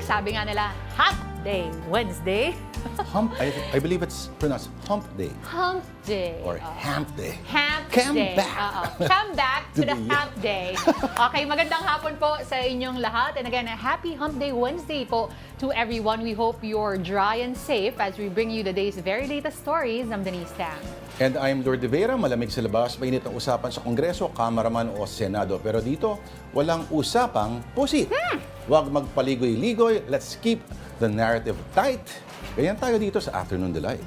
sabi nga nila, Hump Day Wednesday. I believe it's pronounced Hump Day. Hump Day. Or Hamp Day. Hamp Come Day. back. Come back to the Yeah. Hump Day. Okay, magandang hapon po sa inyong lahat. And again, a happy Hump Day Wednesday po to everyone. We hope you're dry and safe as we bring you the day's very latest stories. I'm Denise. And I'm Lourd de Veyra. Malamig sa labas, mainit ang usapan sa Kongreso, Kamaraman o Senado. Pero dito, walang usapang pusit. Huwag magpaligoy-ligoy. Let's keep the narrative tight. Ganyan tayo dito sa Afternoon Delight.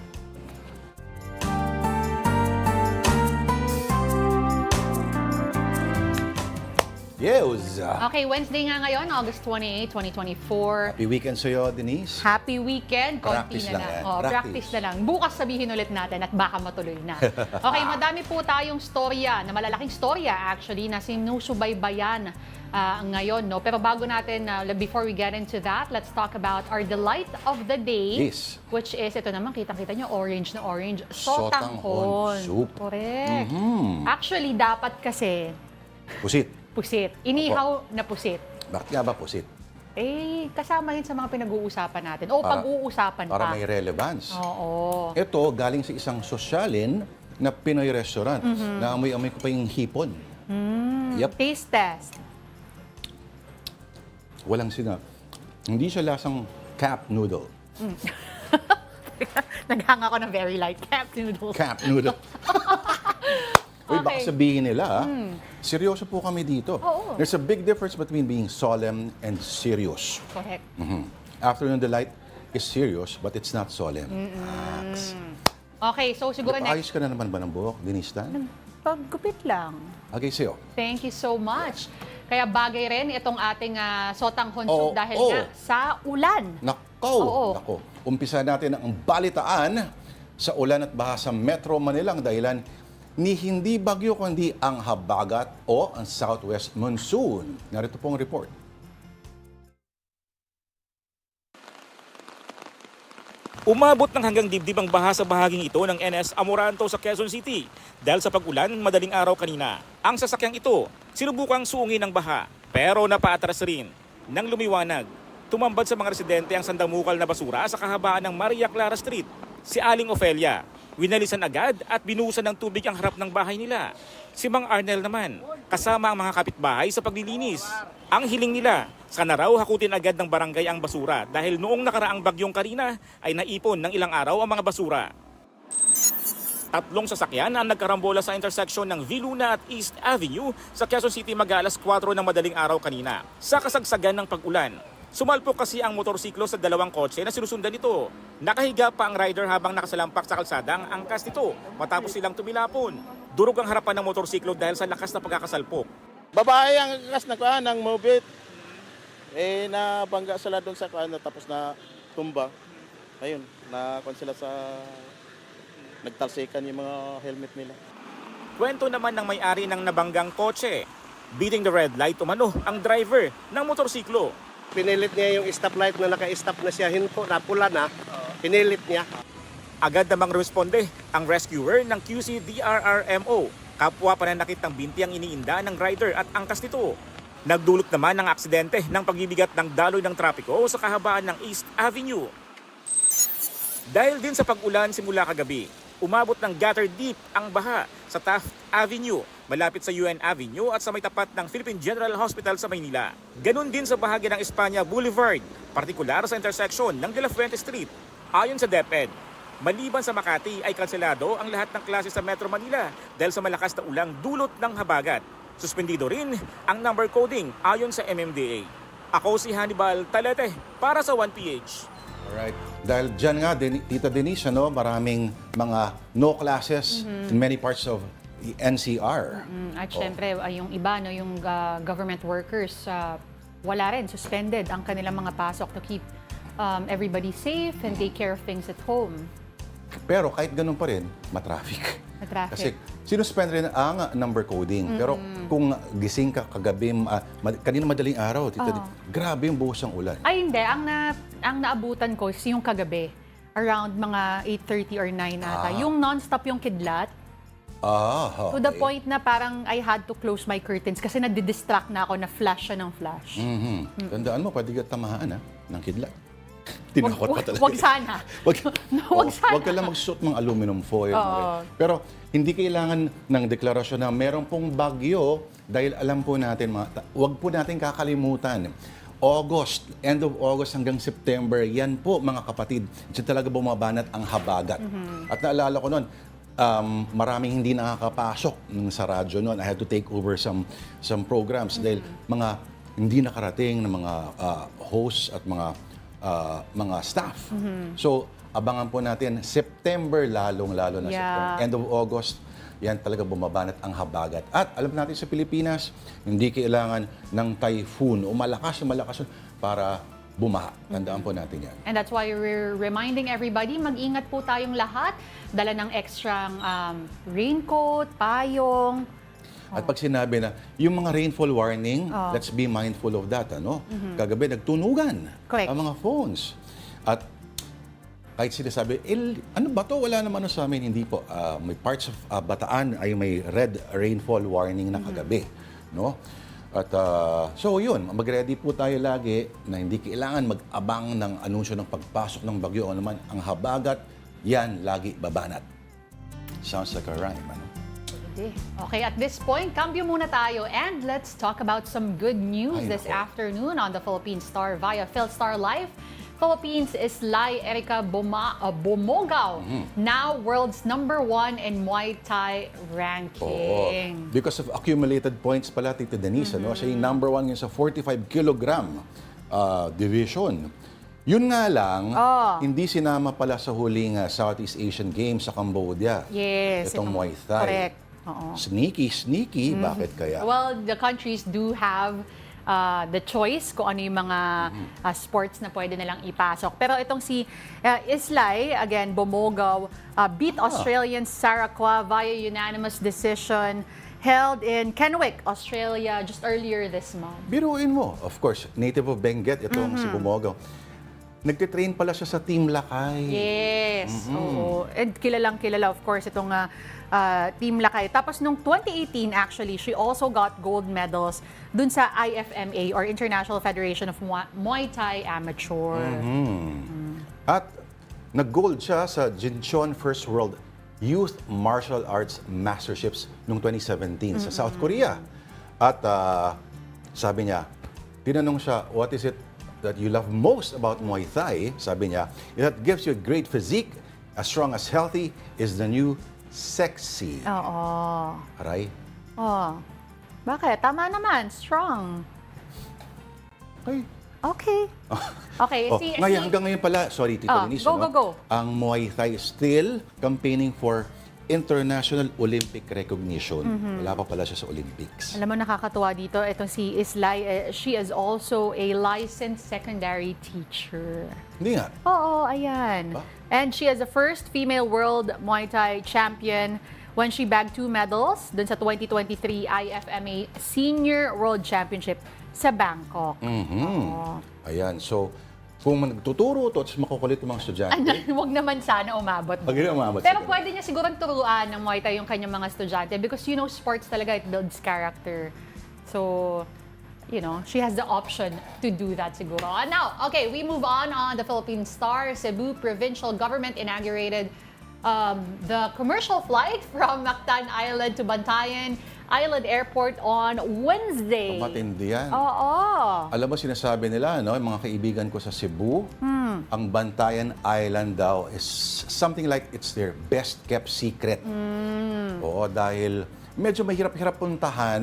Yes! Okay, Wednesday nga ngayon, August 28, 2024. Happy weekend sa'yo, Denise. Happy weekend. Konti Practice na lang lang. yan. Oh, Practice. practice na lang. Bukas sabihin ulit natin at baka matuloy na. Okay, madami po tayong storya, na malalaking storya actually, na sinusubaybayan ngayon. No? Pero bago natin, before we get into that, let's talk about our delight of the day. Yes. Which is, ito naman, kitang-kita nyo, orange na orange. Sotanghon soup. Correct. Actually, dapat kasi Pusit. pusit. Inihaw na pusit. Bakit nga ba pusit? Eh, kasama yun sa mga pinag-uusapan natin. O pag-uusapan pa. Para may relevance. Oo. Ito, galing sa isang sosyalin na Pinoy restaurant na amoy-amoy ko pa yung hipon. Yep. Taste test. Walang sinap. Hindi siya lasang cup noodle. Naghanga ako ng very light cup noodles. Cup noodle. Uy, baka Okay. sabihin nila, seryoso po kami dito. Oo. There's a big difference between being solemn and serious. Correct. Afternoon Delight is serious, but it's not solemn. Relax. Okay, so siguro Ayos ka na naman ba ng buhok, Denise? Paggupit lang. Okay, sa'yo. Thank you so much. Kaya bagay rin itong ating sotanghon soup Oo, dahil oo. nga sa ulan. Nako, Oo. nako. Umpisa natin ang balitaan sa ulan at baha sa Metro Manila. Ang dahilan ni hindi bagyo kundi ang habagat o ang southwest monsoon. Narito pong report. Umabot ng hanggang dibdib ang baha sa bahaging ito ng NS Amoranto sa Quezon City dahil sa pag-ulan madaling araw kanina. Ang sasakyang ito, sinubukang suungin ng baha pero napaatras rin. Nang lumiwanag, tumambad sa mga residente ang sandamukal na basura sa kahabaan ng Maria Clara Street. Si Aling Ofelia, winalisan agad at binuhusan ng tubig ang harap ng bahay nila. Si Mang Arnel naman, kasama ang mga kapitbahay sa paglilinis. Ang hiling nila, sana raw hakutin agad ng barangay ang basura dahil noong nakaraang bagyong Karina ay naipon ng ilang araw ang mga basura. Tatlong sasakyan ang nagkarambola sa intersection ng Viluna at East Avenue sa Quezon City mag-alas 4 ng madaling araw kanina. Sa kasagsagan ng pag-ulan, sumalpok kasi ang motorsiklo sa dalawang kotse na sinusundan nito. Nakahiga pa ang rider habang nakasalampak sa kalsadang angkas nito matapos silang tumilapon. Durog ang harapan ng motorsiklo dahil sa lakas na pagkakasalpok. Babae ang kakas na kuan ng mobit. Nabangga sila doon sa kuan tapos na tumba. Ayun, nakuan sila sa nagtalsikan yung mga helmet nila. Kwento naman ng may-ari ng nabanggang kotse. Beating the red light umano ang driver ng motorsiklo. Pinilit niya yung stoplight na naka-stop na siya, hinpo na pula na, pinilit niya. Agad namang responde ang rescuer ng QC DRRMO. Kapwa pananakit ng binti ang iniinda ng rider at angkas nito. Nagdulot naman ng aksidente ng pagbibigat ng daloy ng trapiko sa kahabaan ng East Avenue. Dahil din sa pag-ulan simula kagabi, umabot ng gutter deep ang baha sa Taft Avenue, malapit sa UN Avenue at sa may tapat ng Philippine General Hospital sa Maynila. Ganon din sa bahagi ng Espanya Boulevard, partikular sa intersection ng De La Fuente Street. Ayon sa DepEd, maliban sa Makati ay kanselado ang lahat ng klase sa Metro Manila dahil sa malakas na ulang dulot ng habagat. Suspendido rin ang number coding ayon sa MMDA. Ako si Hannibal Talete para sa 1PH. Alright. Dahil dyan nga, Tita Denise, maraming mga no classes in many parts of the NCR. At syempre, yung iba, no, yung government workers, wala rin, suspended ang kanilang mga pasok to keep everybody safe and take care of things at home. Pero kahit ganun pa rin, matraffic. Matraffic. Kasi sinuspend rin ang number coding. Pero kung gising ka kagabi, kanina madaling araw, grabe yung buhos ng ulan. Ay, hindi. Ang naabutan ko is yung kagabi. Around mga 8:30 or 9 ata. Yung non-stop yung kidlat. To the okay. point na parang I had to close my curtains kasi nadidistract na ako na flash siya ng flash. Tandaan mo, pwede ka tamahan ng kidlat. Tinakot pa talaga. Wag sana. Wag, Wag sana. Wag ka lang magsuot ng aluminum foil. Oo. Okay? Pero hindi kailangan ng deklarasyon na meron pong bagyo dahil alam po natin, wag po natin kakalimutan. August, end of August hanggang September, yan po mga kapatid, diyan talaga bumabanat ang habagat. At naalala ko noon, maraming hindi nakakapasok sa radyo noon. I had to take over some programs dahil mga hindi nakarating ng mga hosts at mga staff. So, abangan po natin, September lalong-lalo na Yeah. September. End of August, yan talaga bumabanat ang habagat. At alam natin sa Pilipinas, hindi kailangan ng typhoon o malakas para bumaha. Tandaan po natin yan. And that's why we're reminding everybody, mag-ingat po tayong lahat. Dala ng extra raincoat, payong. At pag sinabi na, yung mga rainfall warning, let's be mindful of that. Kagabi, nagtunugan Correct. ang mga phones. At kahit sinasabi, ano ba to? Wala naman sa amin. Hindi po. May parts of Bataan ay may red rainfall warning na kagabi. No? At so yun, mag-ready po tayo lagi na hindi kailangan mag-abang ng anunsyo ng pagpasok ng bagyo o naman ang habagat, yan lagi babanat. Sounds like a rhyme, ano? Okay, at this point, cambio muna tayo and let's talk about some good news Ay, this nako. afternoon on the Philippine Star via PhilStar Live. Philippines is Lai Erica Bomogao, now world's #1 in Muay Thai ranking. Because of accumulated points pala, Tita Denise, siya yung #1 ngayon sa 45 kilogram division. Yun nga lang, hindi sinama pala sa huling Southeast Asian Games sa Cambodia. Yes. Itong Muay Thai. Correct. Oo. Sneaky, bakit kaya? Well, the countries do have the choice kung ano yung mga sports na pwede nilang ipasok. Pero itong si Islay, again, Bomogao, beat Australian Sara'S via unanimous decision held in Kenwick, Australia, just earlier this month. Biruin mo, of course, native of Benguet, itong si Bumogaw. Nagtitrain pala siya sa Team Lakay. Yes. Oo. And kilala, of course, itong Team Lakay. Tapos nung 2018, actually, she also got gold medals dun sa IFMA or International Federation of Muay Thai Amateur. At nag-gold siya sa Jincheon First World Youth Martial Arts Masterships noong 2017 sa South Korea. At sabi niya, tinanong siya, what is it that you love most about Muay Thai? Sabi niya, that gives you a great physique, as strong as healthy, is the new sexy. Oo. Aray? Oh. Bakit? Tama naman. Strong. Okay. Okay. Okay. Ngayon, hanggang ngayon pala, sorry, Tito Denise, go. ang Muay Thai is still campaigning for international Olympic recognition. Wala pa pala siya sa Olympics. Alam mo, nakakatuwa dito. Itong si Islay, she is also a licensed secondary teacher. Hindi nga. Oo, ayan. Ba? And she is the first female world Muay Thai champion when she bagged 2 medals dun sa 2023 IFMA Senior World Championship sa Bangkok. Oo. Ayan, so kung nagtuturo to at makukulit yung mga estudyante, Huwag naman sana umabot. pag umabot Pero siguro. pwede niya siguro turuan ng Muay Thai yung kanyang mga estudyante because sports talaga, it builds character. So, she has the option to do that siguro. And now, okay, we move on the Philippine Star. Cebu Provincial Government inaugurated the commercial flight from Bantayan Island to Bantayan Island Airport on Wednesday. Matindi yan. Oo. Alam mo, sinasabi nila, yung mga kaibigan ko sa Cebu, ang Bantayan Island daw is something like it's their best kept secret. Oo, dahil medyo mahirap-hirap puntahan,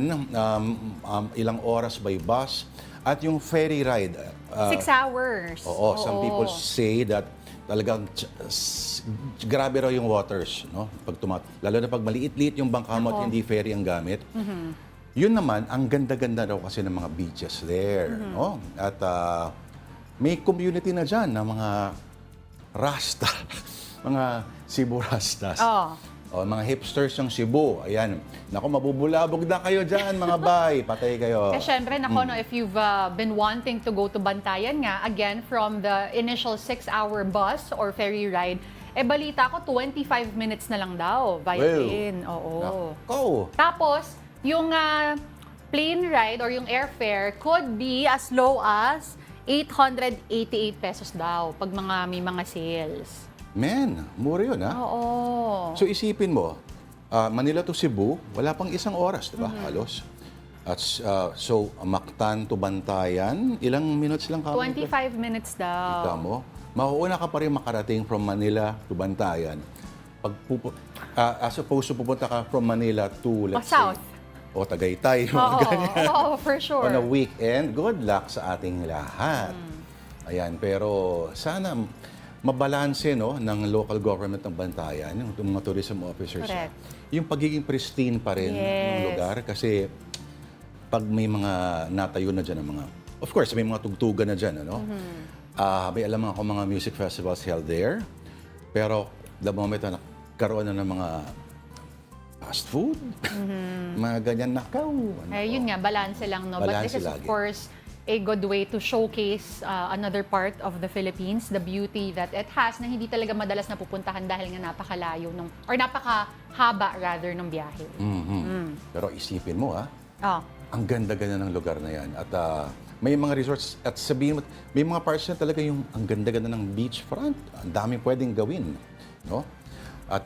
ilang oras by bus, at yung ferry ride. 6 hours. Oo, some people say that talagang grabe raw yung waters, no? Lalo na pag maliit-liit yung bangka mo at hindi ferry ang gamit. Yun naman, ang ganda-ganda raw kasi ng mga beaches there, no? At may community na dyan ng mga Rasta, mga Cebu Rastas. O, mga hipsters ng Cebu. Ayan. Naku, mabubulabog na kayo dyan, mga bay. Patay kayo. Eh, syempre, if you've been wanting to go to Bantayan nga, again, from the initial 6-hour bus or ferry ride, balita ko 25 minutes na lang daw via plane. Oo. Nako. Tapos, yung plane ride or yung airfare could be as low as 888 pesos daw pag may mga sales. Men, mura yun, ha? Oo. So isipin mo, Manila to Cebu, wala pang isang oras, di ba? Halos. At so, Mactan to Bantayan, ilang minutes lang kami? 25 minutes daw. Kita mo, mauuna ka pa rin makarating from Manila to Bantayan. As opposed to pupunta ka from Manila to, let's south. say, o Tagaytay, mga Oo, ganyan. oo, for sure. On a weekend, good luck sa ating lahat. Ayan, pero sana mabalanse, no, ng local government ng Bantayan, yung mga tourism officers. Correct. Yung pagiging pristine pa rin ng lugar. Kasi pag may mga natayo na dyan, of course, may mga tugtugan na dyan, ano? May alam ako mga music festivals held there. Pero the moment na nagkaroon na ng mga fast food, mga ganyan, nakaw. Yun nga, balanse lang, no? But Balanse this is, of lagi. course, a good way to showcase another part of the Philippines, the beauty that it has na hindi talaga madalas napupuntahan dahil nga napakalayo or napakahaba rather ng biyahe. Pero isipin mo, Oh. ang ganda-ganda ng lugar na yan. At may mga resorts, at sabihin mo, may mga parts na talaga yung ang ganda-ganda ng beachfront. Ang daming pwedeng gawin. No? At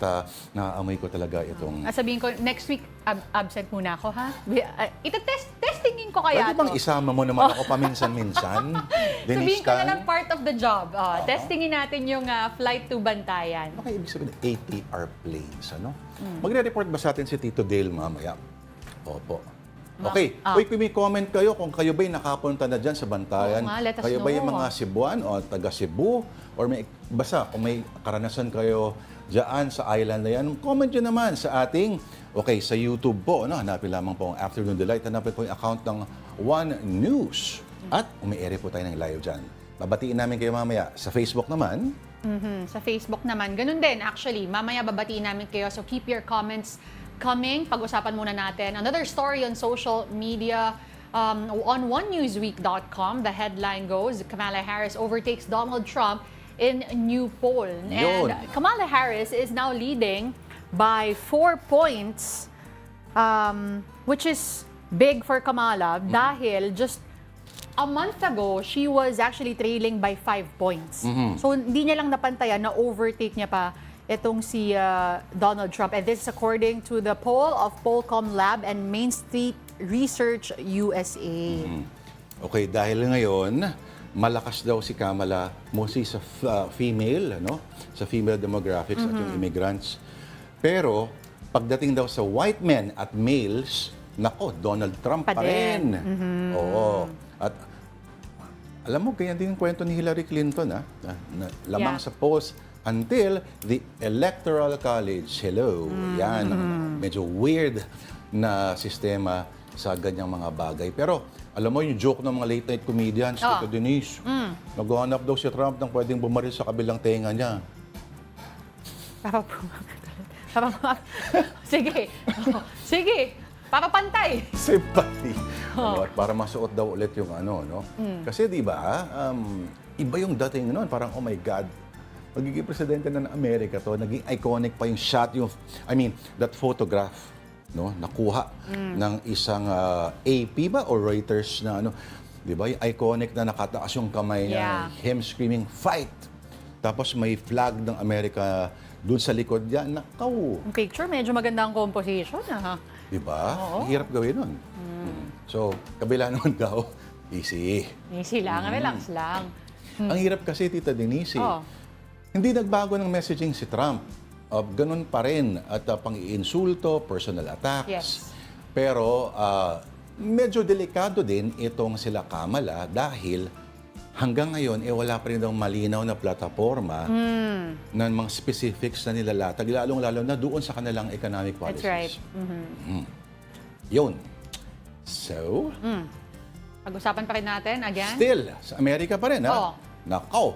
naaamoy ko talaga itong... Sabihin ko, next week, absent muna ako, ha? Testingin ko kaya Pwede bang isama mo naman ako paminsan-minsan? Sabihin ko na Tan? lang part of the job. Testingin natin yung flight to Bantayan. Baka ibig sabihin, ATR planes, ano? Magre-report ba sa atin si Tito Dale mamaya? Opo. Okay. Uy, kung may comment kayo kung kayo ba'y nakapunta na dyan sa Bantayan, Oo nga, let us kayo ba yung know. mga Cebuan o taga Cebu? Or basta kung may karanasan kayo dyan sa island na yan, comment nyo naman sa ating, sa YouTube po, no? Hanapin lamang po ang Afternoon Delight, hanapin po yung account ng One News. At umi-ere po tayo ng live dyan. Babatiin namin kayo mamaya. Sa Facebook naman, Sa Facebook naman, ganun din actually. Mamaya babatiin namin kayo, so keep your comments coming. Pag-usapan muna natin. Another story on social media. On onenewsweek.com, the headline goes, Kamala Harris overtakes Donald Trump in new poll. Yun. And Kamala Harris is now leading by 4 points, which is big for Kamala dahil just a month ago, she was actually trailing by 5 points. So, hindi niya lang napantayan na overtake niya pa itong si Donald Trump. And this is according to the poll of Pollcom Lab and Main Street Research USA. okay, dahil ngayon, malakas daw si Kamala mostly sa female, ano? Sa female demographics at yung immigrants. Pero, pagdating daw sa white men at males, nako, Donald Trump pa rin. Oo. At alam mo, ganyan din yung kwento ni Hillary Clinton, lamang sa polls until the Electoral College. Hello. Yan, medyo weird na sistema sa ganyang mga bagay. Pero, alam mo, yung joke ng mga late night comedians, Tito Denise, naghahanap daw si Trump ng pwedeng bumaril sa kabilang tenga niya. Sige. Sige. Para pantay. Sympathy. Ano, at para masuot daw ulit yung ano, no? Kasi di ba, iba yung dating noon. Parang, oh my God, magiging presidente na ng Amerika to. Naging iconic pa yung shot, that photograph, no? Nakuha ng isang AP ba o Reuters na ano. Di ba? Yung iconic na nakataas yung kamay niya. Him screaming, fight! Tapos may flag ng Amerika doon sa likod niya. Nakaw! Yung picture, medyo maganda ang composition. Di ba? Hirap gawin nun. So, kabila naman daw, easy. Easy lang, relax lang. Ang hirap kasi, Tita Denise, hindi nagbago ng messaging si Trump. Ganun pa rin at pang-iinsulto, personal attacks. Yes. Pero medyo delikado din itong sila Kamala dahil hanggang ngayon, wala pa rin daw malinaw na plataforma ng mga specifics na nilalatag, lalong-lalo na doon sa kanilang economic policies. That's right. Yun. So, Pag-usapan pa rin natin, again. still, sa Amerika pa rin, Oo. Nakaw,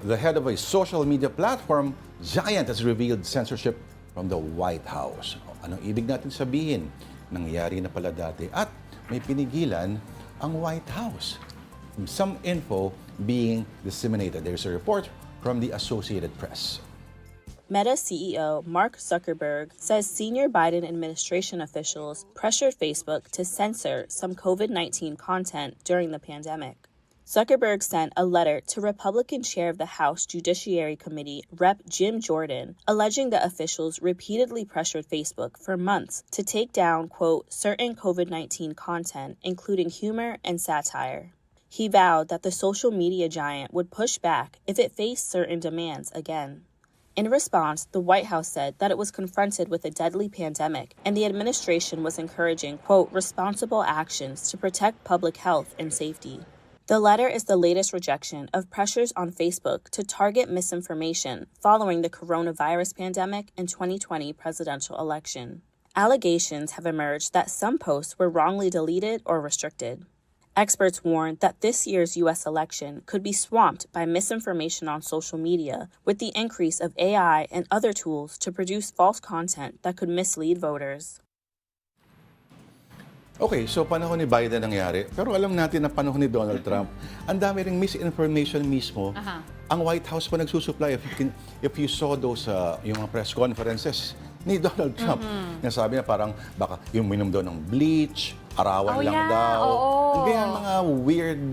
the head of a social media platform giant has revealed censorship from the White House. Anong ibig natin sabihin? Nangyari na pala dati at may pinigilan ang White House. Some info being disseminated. There's a report from the Associated Press. Meta CEO Mark Zuckerberg says senior Biden administration officials pressured Facebook to censor some COVID-19 content during the pandemic. Zuckerberg sent a letter to Republican chair of the House Judiciary Committee, Rep. Jim Jordan, alleging that officials repeatedly pressured Facebook for months to take down, quote, certain COVID-19 content, including humor and satire. He vowed that the social media giant would push back if it faced certain demands again. In response, the White House said that it was confronted with a deadly pandemic and the administration was encouraging, quote, responsible actions to protect public health and safety. The letter is the latest rejection of pressures on Facebook to target misinformation following the coronavirus pandemic and 2020 presidential election. Allegations have emerged that some posts were wrongly deleted or restricted. Experts warned that this year's U.S. election could be swamped by misinformation on social media with the increase of AI and other tools to produce false content that could mislead voters. Okay, so panahon ni Biden nangyari. Pero alam natin na panahon ni Donald Trump, ang dami ring misinformation mismo. Ang White House pa nagsusupply. If you saw those yung mga press conferences ni Donald Trump, nasabi niya parang baka yung minom daw ng bleach, arawan lang daw. Ang ganyan mga weird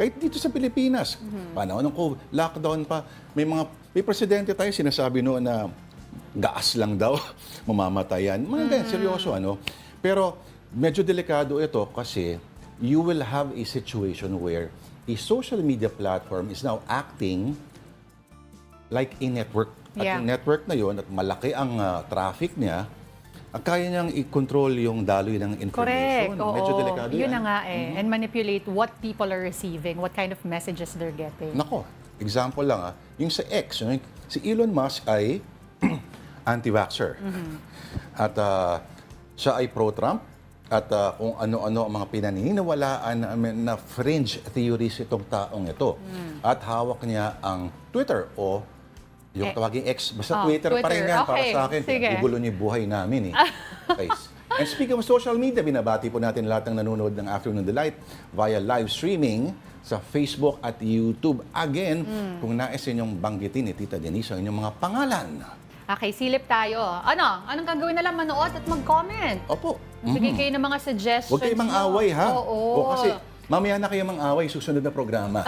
kahit dito sa Pilipinas, panahon ng lockdown pa, may presidente tayo sinasabi noon na gaas lang daw, mamamatayan. Mga ganyan, seryoso Pero medyo delikado ito kasi you will have a situation where a social media platform is now acting like a network. At yung network na yun, at malaki ang traffic niya, kaya niyang i-control yung daloy ng information. Correct. Medyo delikado yan. Yun na nga And manipulate what people are receiving, what kind of messages they're getting. Nako, example lang yung sa X, si Elon Musk ay anti-vaxxer. At siya ay pro-Trump. At kung ano-ano ang mga pinaniniwalaan na fringe theories itong taong ito. At hawak niya ang Twitter o yung tawaging X. Basta Twitter pa rin yan para sa akin. Gugulo niya yung buhay namin Okay. And speaking of social media, binabati po natin lahat ng nanonood ng Afternoon Delight via live streaming sa Facebook at YouTube. Again, kung nais ninyong banggitin ni Tita Denise ang inyong mga pangalan. Okay, silip tayo. Anong gagawin na lang? Manood at mag-comment. Opo. Sige kayo ng mga suggestions. Huwag kayo mang-away, ha? Oo. Kasi mamaya na kayo mang-away, susunod na programa.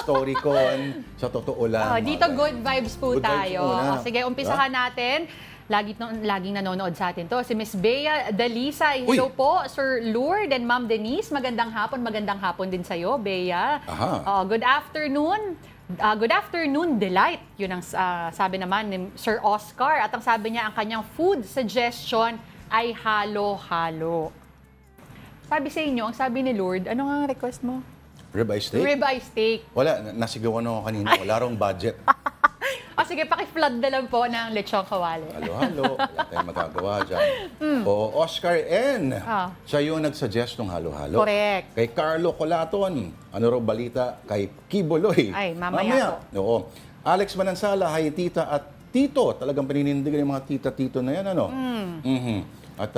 Storycon, sa totoo lang. Dito good vibes po Good vibes tayo. muna. Sige, umpisahan natin. Laging nanonood sa atin to. Si Miss Bea Dalisay. Hello po, Sir Lourd and Ma'am Denise. Magandang hapon din sa'yo, Bea. Good afternoon. Good afternoon, Delight. Yun ang sabi naman ni Sir Oscar. At ang sabi niya, ang kanyang food suggestion ay halo-halo. Sabi sa inyo, ang sabi ni Lourd, ano nga ang request mo? Ribeye steak? Ribeye steak. Wala, nasigawan ako kanina. Wala rong budget. Sige, paki-flood na lang po ng lechong kawali. Halo-halo. Wala tayong magagawa dyan. Oo, Oscar N. Siya yung nagsuggest ng halo-halo. Correct. Kay Carlo Colaton. Ano raw balita kay Quiboloy? Ay, mamaya po. Oo. Alex Manansala, hi tita at tito. Talagang paninindigan yung mga tita-tito na yan, At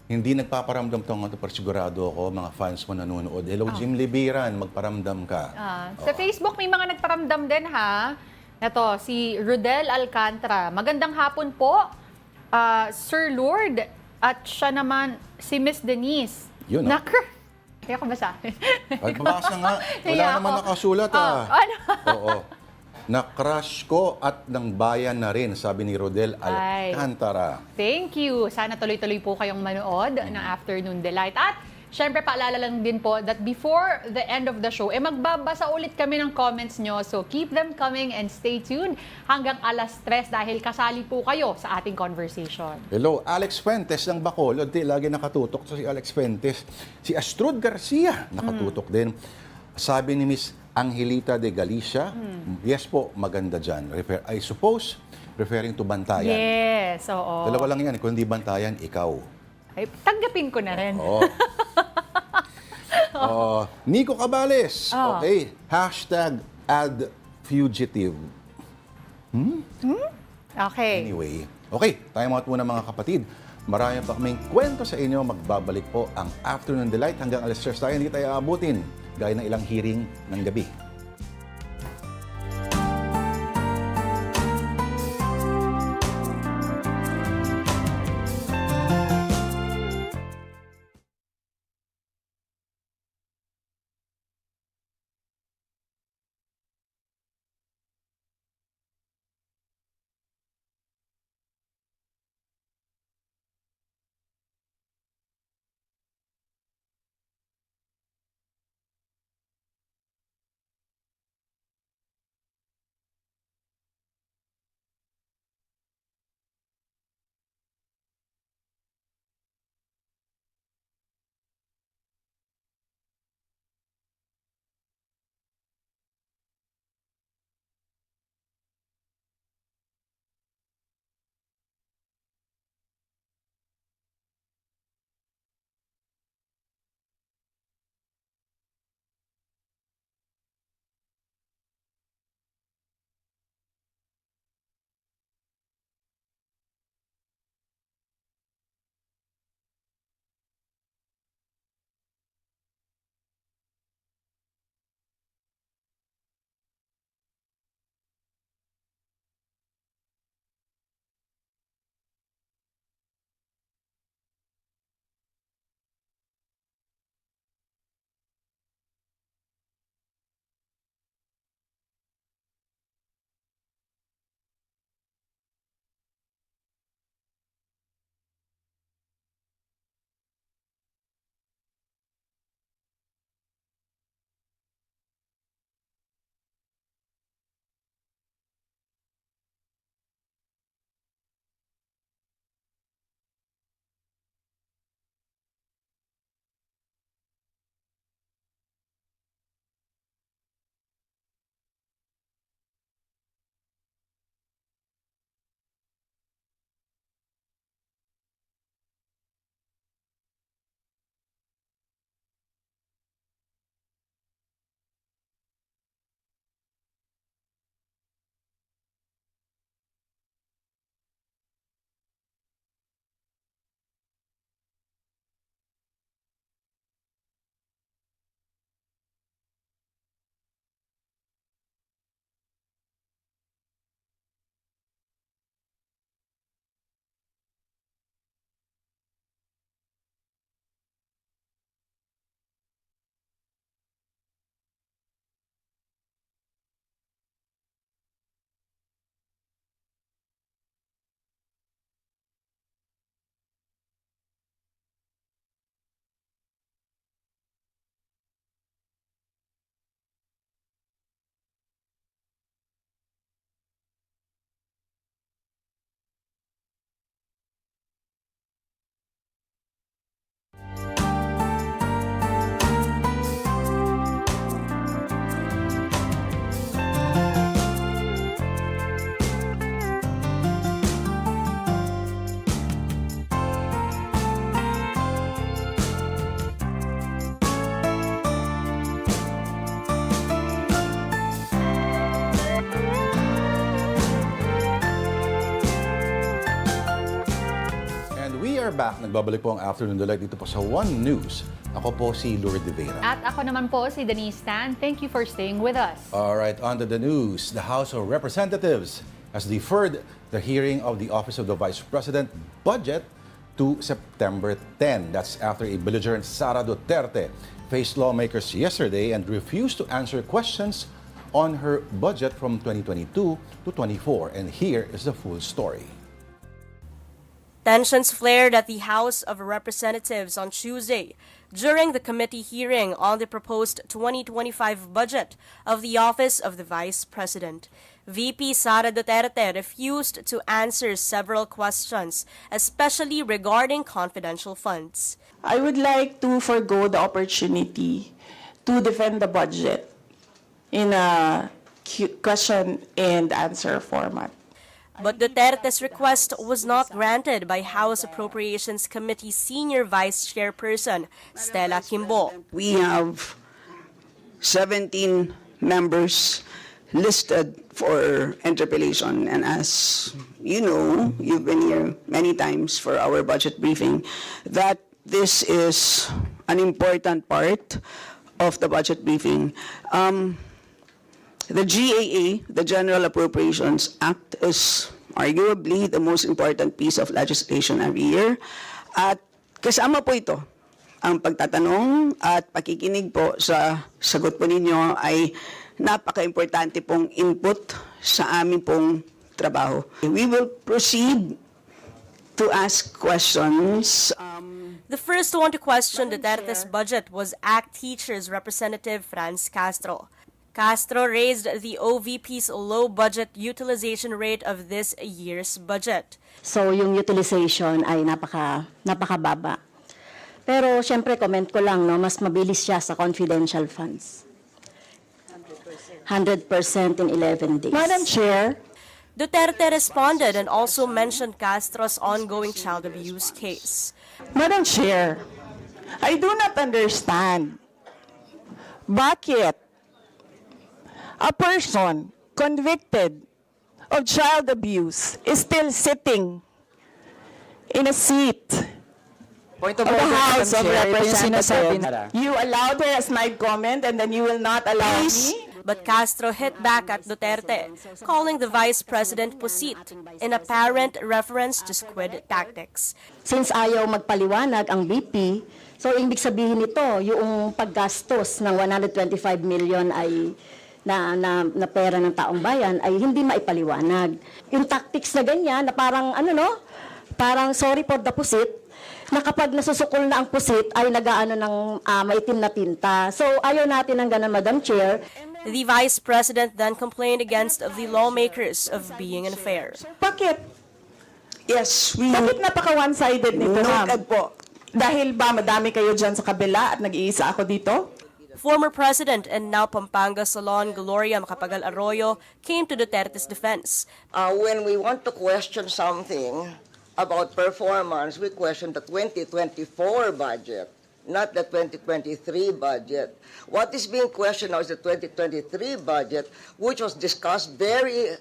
hindi nagpaparamdam to pero sigurado ako, mga fans mo nanonood. Hello, Jim Libiran, magparamdam ka. Sa Facebook, may mga nagparamdam din, ha? Ito, si Rodel Alcantara. Magandang hapon po, Sir Lourd. At siya naman, si Miss Denise. Yun, Kaya ko basahin. Ay, babasa nga. Wala naman nakasulat, Oo. Na-crush ko at ng bayan na rin, sabi ni Rodel Alcantara. Thank you. Sana tuloy-tuloy po kayong manood ng Afternoon Delight. At syempre, paalala lang din po that before the end of the show, magbabasa ulit kami ng comments nyo. So keep them coming and stay tuned hanggang 3:00 dahil kasali po kayo sa ating conversation. Hello, Alex Fuentes ng Bacolod. Lagi nakatutok si Alex Fuentes. Si Astrud Garcia, nakatutok din. Sabi ni Miss Angelita de Galicia, yes po, maganda dyan. I suppose, referring to Bantayan. Yes, oo. Dalawa lang yan. Kung hindi Bantayan, ikaw. Ay, tanggapin ko na rin. Nico Cabales. Okay. #adfugitive. Okay. Anyway. Okay, time out muna mga kapatid. Marami pa kaming kwento sa inyo. Magbabalik po ang Afternoon Delight hanggang 3:00 tayo. Hindi tayo aabutin. Gaya ng ilang hearing ng gabi. back. Nagbabalik po ang Afternoon Delight dito po sa One News. Ako po si Lourd de Veyra. At ako naman po si Denise. Thank you for staying with us. All right, on to the news. The House of Representatives has deferred the hearing of the Office of the Vice President budget to September 10. That's after a belligerent Sara Duterte faced lawmakers yesterday and refused to answer questions on her budget from 2022 to 24. And here is the full story. Tensions flared at the House of Representatives on Tuesday during the committee hearing on the proposed 2025 budget of the Office of the Vice President. VP Sara Duterte refused to answer several questions, especially regarding confidential funds. I would like to forgo the opportunity to defend the budget in a question and answer format. But Duterte's request was not granted by House Appropriations Committee Senior Vice Chairperson Stella Kimbo. We have 17 members listed for interpellation, and as you know, you've been here many times for our budget briefing, that this is an important part of the budget briefing. The GAA, the General Appropriations Act, is arguably the most important piece of legislation every year. At kasama po ito, ang pagtatanong at pakikinig po sa sagot po ninyo ay napaka-importante pong input sa aming pong trabaho. We will proceed to ask questions. The first one to question Duterte's budget was ACT Teachers Representative Franz Castro. Castro raised the OVP's low budget utilization rate of this year's budget. So yung utilization ay napakababa. Pero syempre comment ko lang, no, mas mabilis siya sa confidential funds. 100% in 11 days. Madam Chair, Duterte responded and also mentioned Castro's ongoing child abuse case. Madam Chair, I do not understand bakit a person convicted of child abuse is still sitting in a seat Point of of the order, House of Madam Chair. Ito yung sinasabi Representatives. You allowed her a snide comment and then you will not allow me? But Castro hit back at Duterte, calling the Vice President pusit, in apparent reference to squid tactics. Since ayaw magpaliwanag ang BP, so ibig sabihin nito, yung paggastos ng 125 million ay na pera ng taong bayan ay hindi maipaliwanag. Yung tactics na ganyan, na parang parang sorry for the pusit, na kapag nasusukol na ang pusit ay nagaano ng maitim na tinta. So ayaw natin ng ganun, Madam Chair. The Vice President then complained against the lawmakers of being unfair. Bakit? Yes, Bakit napaka one-sided nito, ma'am? noted po. Dahil ba madami kayo dyan sa kabila at nag-iisa ako dito? Former President and now Pampanga Salon Gloria Macapagal Arroyo came to Duterte's defense. When we want to question something about performance, we question the 2024 budget, not the 2023 budget. What is being questioned now is the 2023 budget, which was discussed very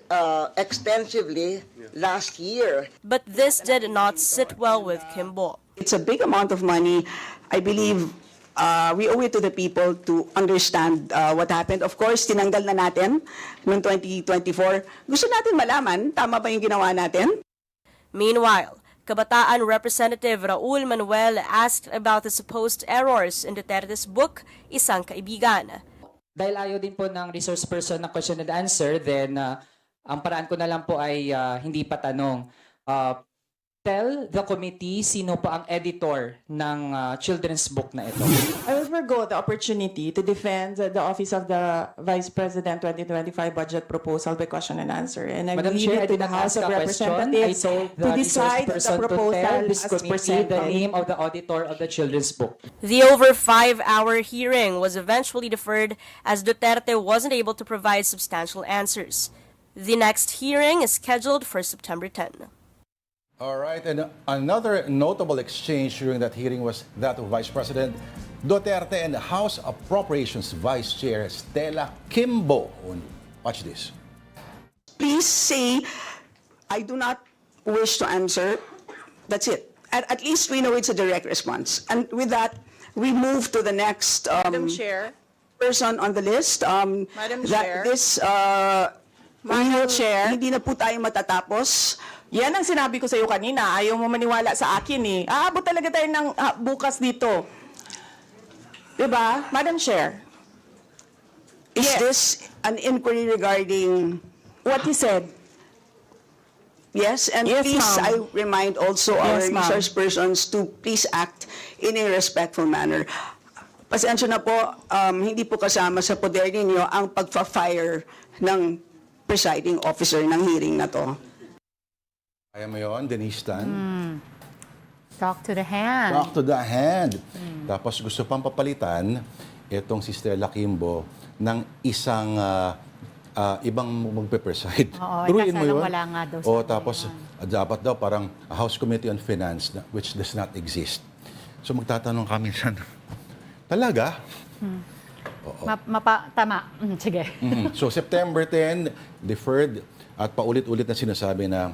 extensively last year. But this did not sit well with Kimbo. It's a big amount of money. I believe we owe it to the people to understand what happened. Of course, tinanggal na natin noong 2024. Gusto natin malaman, tama ba yung ginawa natin? Meanwhile, Kabataan Representative Raul Manuel asked about the supposed errors in Duterte's book, Isang Kaibigan. Dahil ayaw din po ng resource person na question and answer, then ang paraan ko na lang po ay hindi pa tanong. Tell the committee sino pa ang editor ng children's book na ito. I will forgo the opportunity to defend the Office of the Vice President 2025 budget proposal by question and answer. And I Madam leave Chair, it to the House of Representatives to to decide the proposal this as committee the presented. name of the auditor of the children's book. The over 5-hour hearing was eventually deferred as Duterte wasn't able to provide substantial answers. The next hearing is scheduled for September 10. All right, and another notable exchange during that hearing was that of Vice President Duterte and House Appropriations Vice Chair Stella Kimbo. Watch this. Please say, I do not wish to answer. That's it. at least we know it's a direct response. And with that, we move to the next Madam Chair. person on the list. Madam Chair. Madam Chair. Hindi na po tayo matatapos. Yan ang sinabi ko sa iyo kanina. Ayaw mo maniwala sa akin eh. Aabot talaga tayo ng bukas dito. Diba? Madam Chair. Is Yes. this an inquiry regarding... What he said. Yes, and Yes, please, I ma'am. remind also our Yes, ma'am. resource persons to please act in a respectful manner. Pasensya na po, hindi po kasama sa poder ninyo ang pagpa-fire ng presiding officer ng hearing na to. Kaya mo yun, Denise Tan? Talk to the hand. Talk to the hand. Tapos gusto pang papalitan itong si Stella Kimbo ng isang ibang magpe-preside. Oo, Turuin mo kasalang yun. wala nga daw sa O amin tapos dapat daw parang a House Committee on Finance which does not exist. So magtatanong kami saan. Talaga? Tama. Sige. So September 10, deferred at paulit-ulit na sinasabi na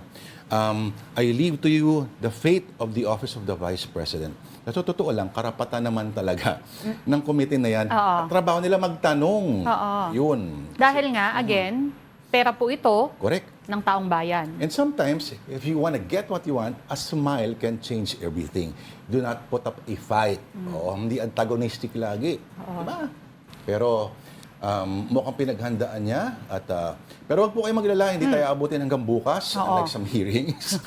I leave to you the fate of the office of the Vice President. Sa totoo lang, karapatan naman talaga ng committee na yan. At trabaho nila magtanong. Yun. Dahil nga, again, pera po ito Correct. ng taong bayan. And sometimes, if you want to get what you want, a smile can change everything. Do not put up a fight. Hindi antagonistic lagi. Diba? Pero mukhang pinaghandaan niya. Pero wag po kayo maglala, hindi tayo abutin hanggang bukas. Like some hearings.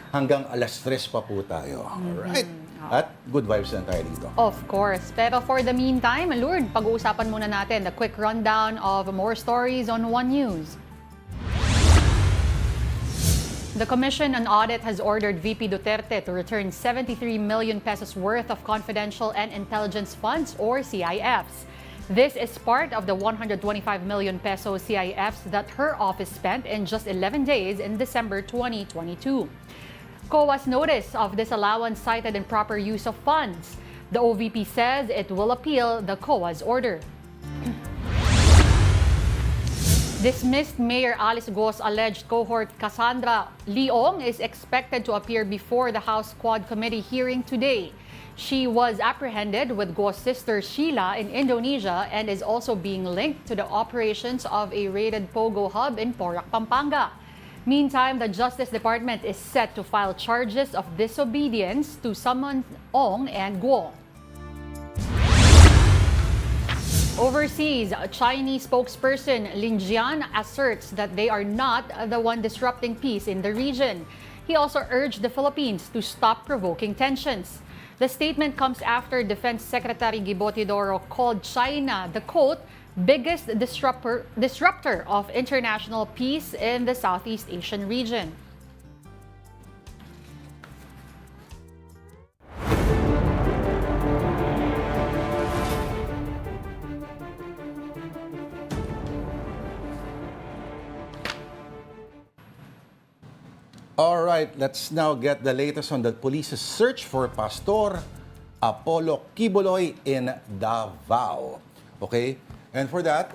Hanggang alas 3 pa po tayo. Alright. At good vibes lang tayo dito. Of course. Pero for the meantime, Lourd, pag-uusapan muna natin the quick rundown of more stories on One News. The Commission on Audit has ordered VP Duterte to return 73 million pesos worth of confidential and intelligence funds or CIFs. This is part of the 125 million peso CIFs that her office spent in just 11 days in December 2022. COA's notice of disallowance cited improper use of funds. The OVP says it will appeal the COA's order. Dismissed Mayor Alice Go's alleged cohort Cassandra Leong is expected to appear before the House Quad Committee hearing today. She was apprehended with Go's sister Sheila in Indonesia and is also being linked to the operations of a raided Pogo hub in Porac, Pampanga. Meantime, the Justice Department is set to file charges of disobedience to summon Ong and Guo. Overseas, a Chinese spokesperson Lin Jian asserts that they are not the one disrupting peace in the region. He also urged the Philippines to stop provoking tensions. The statement comes after Defense Secretary Gibo Teodoro called China the, quote, biggest disruptor of international peace in the Southeast Asian region. All right, let's now get the latest on the police's search for Pastor Apollo Quiboloy in Davao. Okay? And for that,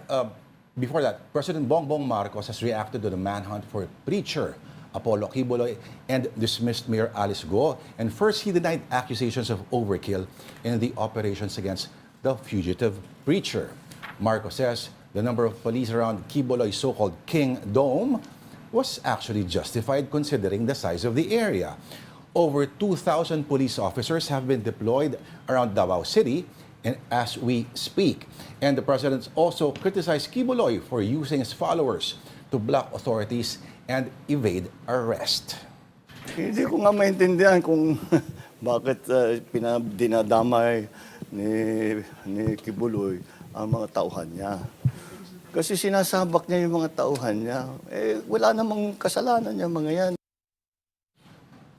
before that, President Bongbong Marcos has reacted to the manhunt for preacher Apollo Quiboloy and dismissed Mayor Alice Go. And first, he denied accusations of overkill in the operations against the fugitive preacher. Marcos says the number of police around Quiboloy's so-called King Dome was actually justified considering the size of the area. Over 2,000 police officers have been deployed around Davao City and as we speak. And the president also criticized Quiboloy for using his followers to block authorities and evade arrest. Hindi ko nga maintindihan kung bakit dinadamay ni Quiboloy ang mga tauhan niya. Kasi sinasabak niya yung mga tauhan niya. Wala namang kasalanan niya mga yan.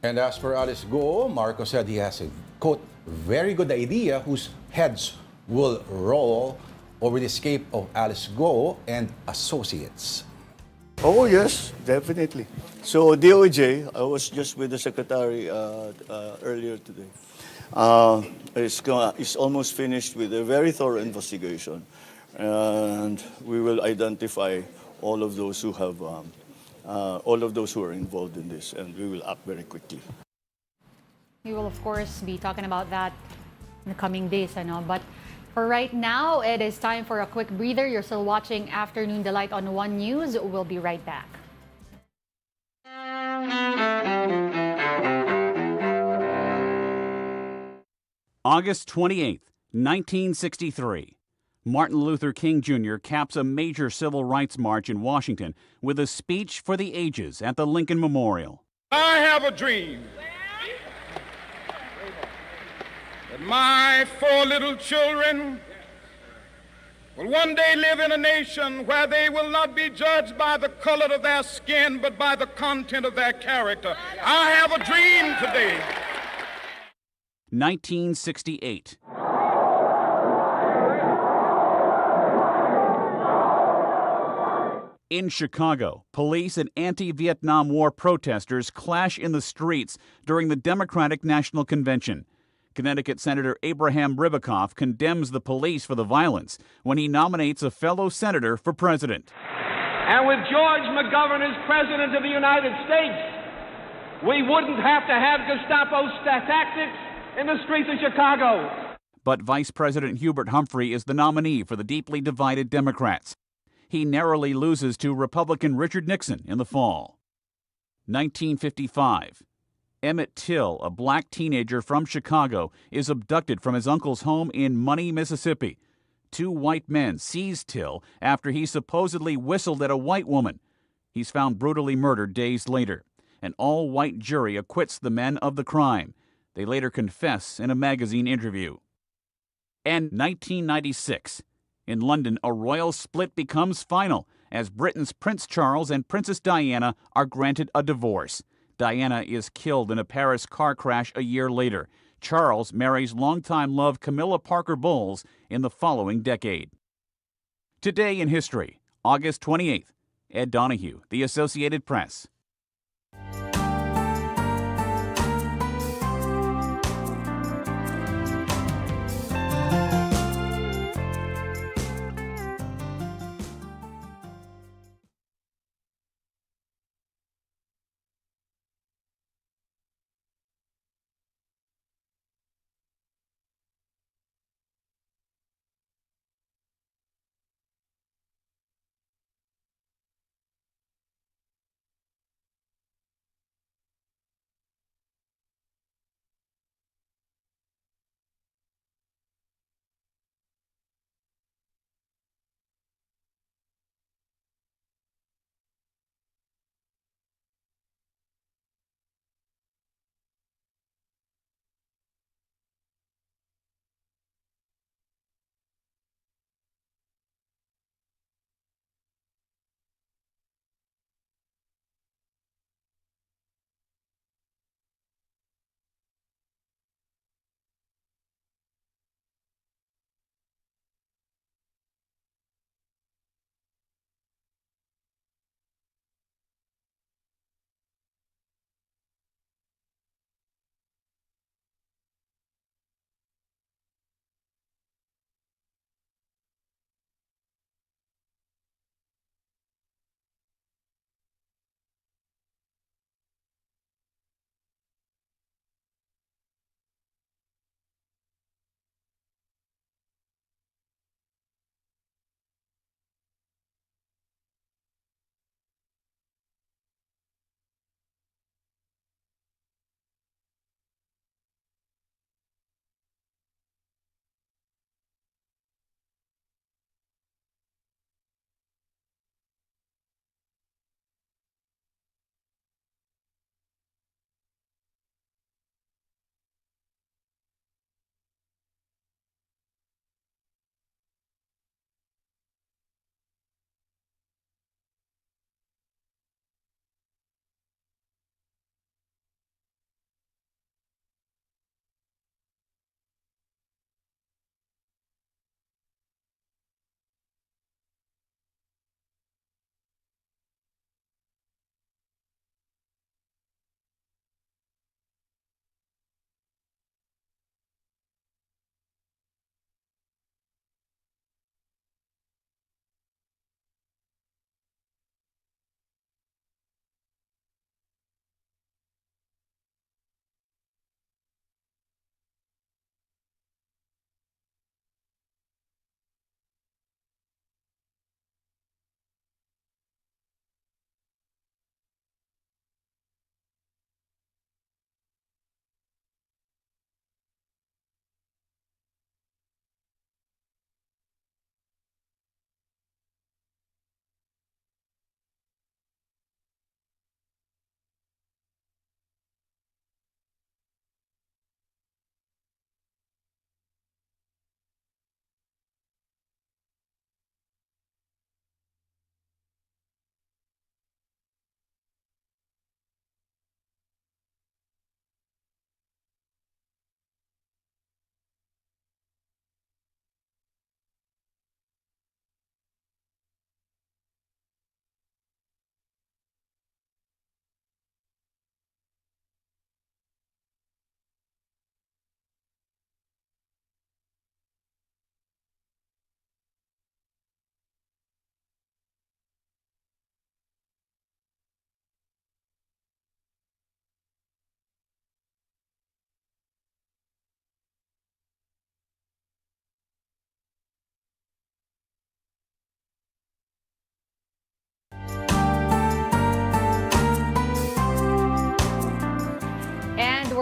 And as for Alice Go, Marcos said he has a, quote, very good idea whose heads will roll over the escape of Alice Go and associates. Oh, yes, definitely. So, DOJ, I was just with the secretary earlier today, is almost finished with a very thorough investigation. And we will identify all of those who have, all of those who are involved in this, and we will act very quickly. We will, of course, be talking about that in the coming days. But for right now, it is time for a quick breather. You're still watching Afternoon Delight on One News. We'll be right back. August 28th, 1963. Martin Luther King Jr. caps a major civil rights march in Washington with a speech for the ages at the Lincoln Memorial. I have a dream that my 4 little children will one day live in a nation where they will not be judged by the color of their skin, but by the content of their character. I have a dream today. 1968. In Chicago, police and anti-Vietnam War protesters clash in the streets during the Democratic National Convention. Connecticut Senator Abraham Ribicoff condemns the police for the violence when he nominates a fellow senator for president. And with George McGovern as President of the United States, we wouldn't have to have Gestapo tactics in the streets of Chicago. But Vice President Hubert Humphrey is the nominee for the deeply divided Democrats. He narrowly loses to Republican Richard Nixon in the fall. 1955. Emmett Till, a black teenager from Chicago, is abducted from his uncle's home in Money, Mississippi. 2 white men seize Till after he supposedly whistled at a white woman. He's found brutally murdered days later. An all-white jury acquits the men of the crime. They later confess in a magazine interview. And 1996. In London, a royal split becomes final as Britain's Prince Charles and Princess Diana are granted a divorce. Diana is killed in a Paris car crash a year later. Charles marries longtime love Camilla Parker Bowles in the following decade. Today in history, August 28th. Ed Donahue, The Associated Press.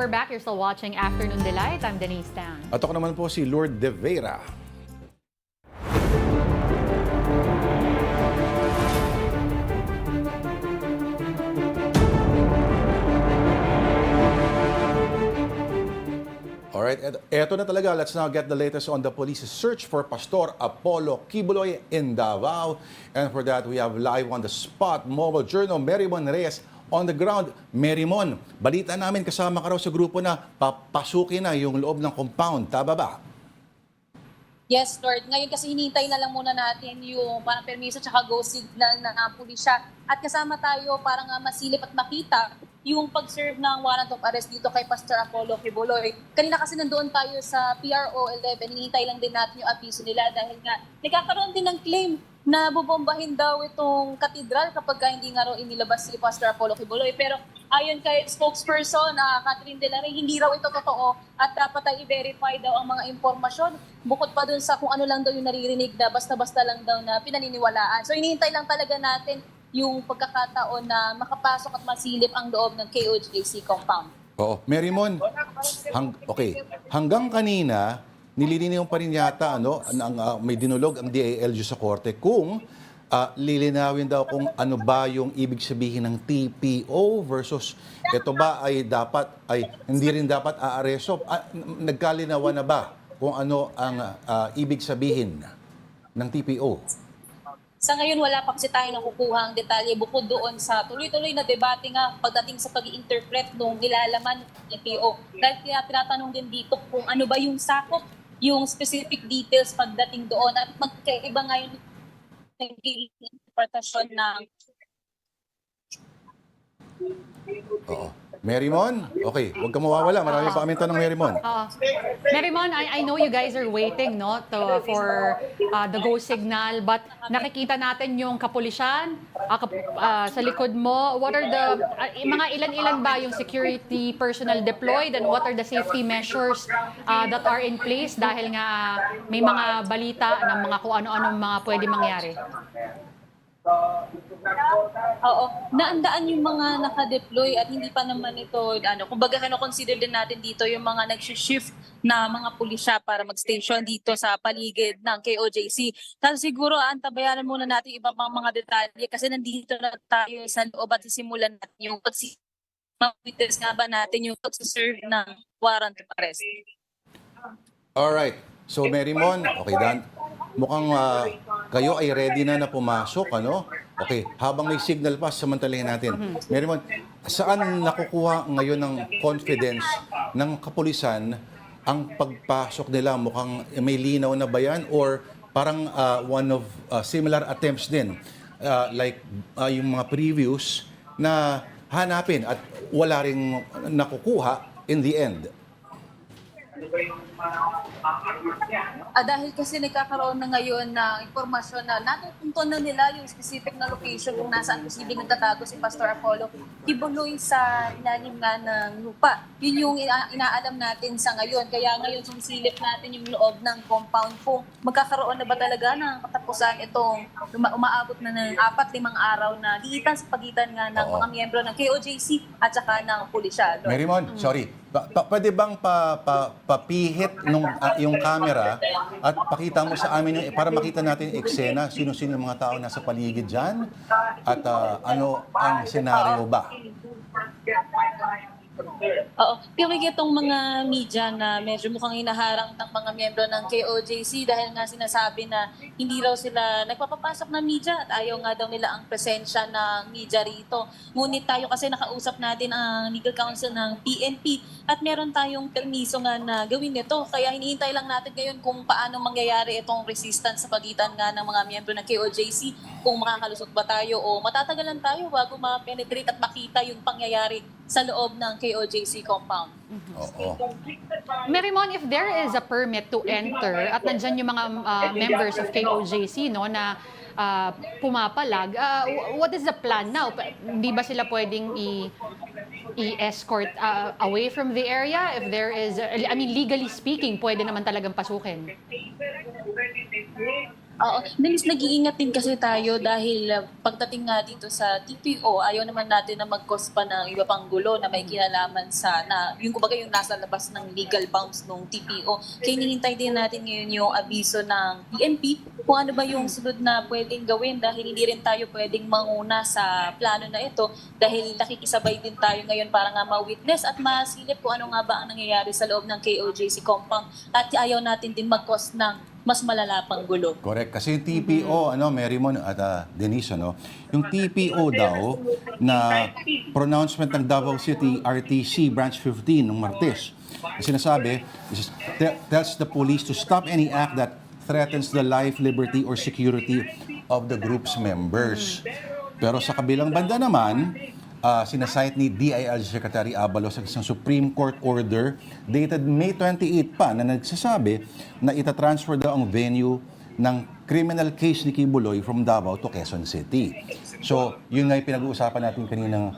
we're back. You're still watching Afternoon Delight. I'm Denise Tan. At ako naman po si Lourd de Veyra. Alright, eto na talaga. Let's now get the latest on the police's search for Pastor Apollo Quiboloy in Davao. And for that, we have live on the spot mobile journal Marymon Reyes on the ground. Marymon, balita namin kasama ka raw sa grupo na papasukin na yung loob ng compound. Tama ba? Yes, Lord. Ngayon kasi hinihintay na lang muna natin yung parang permiso at go signal na pulisya. At kasama tayo para nga masilip at makita yung pag-serve ng warrant of arrest dito kay Pastor Apollo Quiboloy. Kanina kasi nandoon tayo sa PRO 11, hinihintay lang din natin yung apiso nila dahil nga nagkakaroon din ng claim na bubombahin daw itong katedral kapag hindi nga raw inilabas si Pastor Apollo Quiboloy. Pero ayon kay spokesperson Catherine De La Rey, hindi raw ito totoo at dapat ay i-verify daw ang mga impormasyon bukod pa dun sa kung ano lang daw yung naririnig na basta-basta lang daw na pinaniniwalaan. So hinihintay lang talaga natin yung pagkakataon na makapasok at masilip ang loob ng KOJC compound. Oo. Marymon, hanggang kanina, nililinaw pa rin yata may dinulog ang DILG sa korte kung lilinawin daw kung ano ba yung ibig sabihin ng TPO versus ito ba ay hindi rin dapat aaresto. Nagkalinawan na ba kung ano ang ibig sabihin ng TPO? Sa ngayon, wala pa kasi tayo nakukuha ang detalye bukod doon sa tuloy-tuloy na debate nga pagdating sa pag-i-interpret ng nilalaman ng TPO. Dahil tinatanong din dito kung ano ba yung sakop, yung specific details pagdating doon at magkaiba ngayon ng interpretasyon ng... Oo. Marymon, okay, huwag ka mawawala. Marami pa kami tanong, Marymon. Marymon, I know you guys are waiting for the go signal, but nakikita natin yung kapulisan sa likod mo. What are the mga ilan-ilan ba yung security personnel deployed and what are the safety measures that are in place dahil nga may mga balita ng mga kung ano-ano mga pwede mangyari? Oo, naandaan yung mga naka-deploy at hindi pa naman ito, kumbaga consider din natin dito yung mga nag-shift na mga pulisya para mag-station dito sa paligid ng KOJC. Tapos siguro antabayanan muna natin iba pang mga detalye kasi nandito na tayo sa loob at sisimulan natin yung mag-witness nga ba natin yung pag-serve ng warrant of arrest. Alright. So, Marymon, okay, Dan, mukhang kayo ay ready na pumasok, ano? Okay, habang may signal pa, samantalahin natin. Marymon, saan nakukuha ngayon ng confidence ng kapulisan ang pagpasok nila? Mukhang may linaw na ba yan? Or parang one of similar attempts din, yung mga previews na hanapin at wala ring nakukuha in the end? Dahil kasi nagkakaroon na ngayon na informasyon na natutunto na nila yung specific na location kung nasaan posibleng nagtatago si Pastor Apollo Quiboloy sa ilalim nga ng lupa. Yun yung inaalam natin sa ngayon. Kaya ngayon sumisilip natin yung loob ng compound kung magkakaroon na ba talaga ng katapusan itong umaabot na ng 4-5 araw na giitan sa pagitan nga ng mga miyembro ng KOJC at saka ng pulisya. Marymon, sorry. Pwede bang papihit yung camera at pakita mo sa amin yung, para makita natin yung eksena, sino-sino yung mga tao nasa paligid dyan at ano ang senaryo ba? Oo. Pero itong mga media na medyo mukhang hinaharang ng mga miyembro ng KOJC dahil nga sinasabi na hindi raw sila nagpapapasok ng media at ayaw nga daw nila ang presensya ng media rito. Ngunit tayo kasi nakausap natin ang legal counsel ng PNP at meron tayong permiso nga na gawin ito. Kaya hinihintay lang natin ngayon kung paano mangyayari itong resistance sa pagitan nga ng mga miyembro ng KOJC, kung makakalusot ba tayo o matatagalan tayo bago ma-penetrate at makita yung pangyayari sa loob ng KOJC compound. Marymon, if there is a permit to enter at nandyan yung mga members of KOJC na pumapalag, what is the plan now? Hindi ba sila pwedeng i-escort away from the area? If there is, legally speaking, pwede naman talagang pasukin. Oo, Denise, nag-iingat din kasi tayo dahil pagdating nga dito sa TPO, ayaw naman natin na mag-cause pa ng iba pang gulo na may kinalaman sa, yung kumbaga yung nasa labas ng legal bounds ng TPO. Kaya hinihintay din natin ngayon yung abiso ng PNP kung ano ba yung sunod na pwedeng gawin dahil hindi rin tayo pwedeng manguna sa plano na ito dahil nakikisabay din tayo ngayon para nga ma-witness at masilip kung ano nga ba ang nangyayari sa loob ng KOJC compound at ayaw natin din mag-cause ng mas malala pang gulo. Correct. Kasi yung TPO, Marymon at Denise, yung TPO daw na pronouncement ng Davao City RTC Branch 15 ng Martes, sinasabi, tells the police to stop any act that threatens the life, liberty, or security of the group's members. Pero sa kabilang banda naman, sinasite ni DILG Secretary Abalos sa isang Supreme Court order dated May 28 pa na nagsasabi na itatransfer daw ang venue ng criminal case ni Quiboloy from Davao to Quezon City. So, yun nga yung pinag-uusapan natin kaninang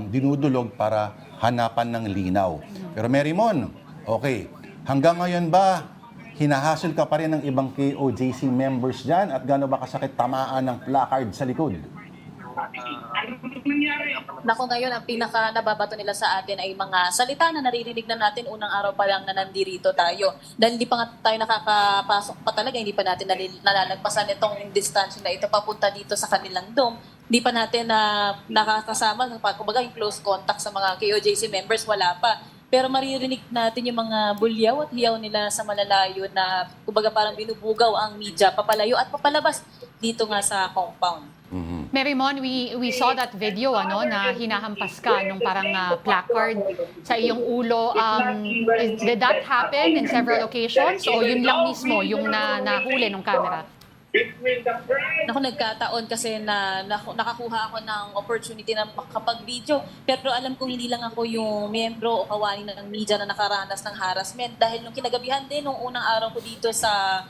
dinudulog para hanapan ng linaw. Pero Marymon, okay, hanggang ngayon ba hinahassle ka pa rin ng ibang KOJC members dyan at gaano ba kasakit tamaan ng placard sa likod? Nako, ngayon ang pinaka nababato nila sa atin ay mga salita na naririnig na natin unang araw pa lang na nandirito tayo. Dahil hindi pa nga tayo nakakapasok pa talaga, hindi pa natin nalalagpasan itong distansya na ito papunta dito sa kanilang dome. Hindi pa natin nakakasama, kumbaga yung close contact sa mga KOJC members, wala pa. Pero maririnig natin yung mga bulyaw at hiyaw nila sa malalayo na kumbaga parang binubugaw ang media papalayo at papalabas dito nga sa compound. Marymon, we saw that video na hinahampas ka nung parang placard sa iyong ulo. Did that happen in several occasions o yun lang mismo yung nahuli ng camera? Ako nagkataon kasi na nakakuha ako ng opportunity na makapag-video. Pero alam kong hindi lang ako yung miyembro o kawani ng media na nakaranas ng harassment. Dahil nung kinagabihan din, nung unang araw ko dito sa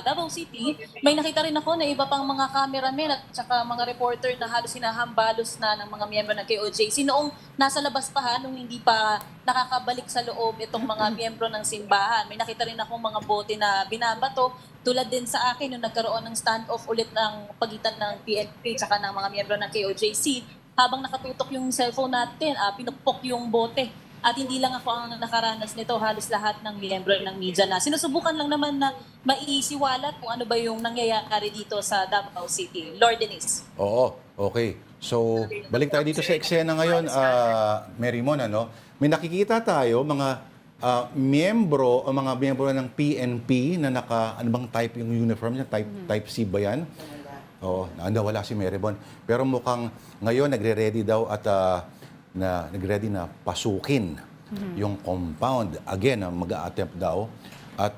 Davao City, may nakita rin ako na iba pang mga cameramen at saka mga reporter na halos hinahambalos na ng mga miyembro ng KOJC noong nasa labas pa nung hindi pa nakakabalik sa loob itong mga miyembro ng simbahan. May nakita rin akong mga bote na binabato tulad din sa akin nung nagkaroon ng standoff ulit ng pagitan ng PNP at saka ng mga miyembro ng KOJC. Habang nakatutok yung cellphone natin, pinukpok yung bote. At hindi lang ako ang nakaranas nito, halos lahat ng miyembro ng media na sinusubukan lang naman na maisiwalat kung ano ba yung nangyayari dito sa Davao City. Lourd, Denise. Oo, okay. So, balik tayo dito sa eksena ngayon, Marymon, may nakikita tayo, mga miyembro o mga miyembro ng PNP na ano bang type yung uniform niya? Type C ba yan? Oo, wala si Marymon. Pero mukhang ngayon nagre-ready daw at nag-ready na pasukin yung compound. Again, mag-a-attempt daw. At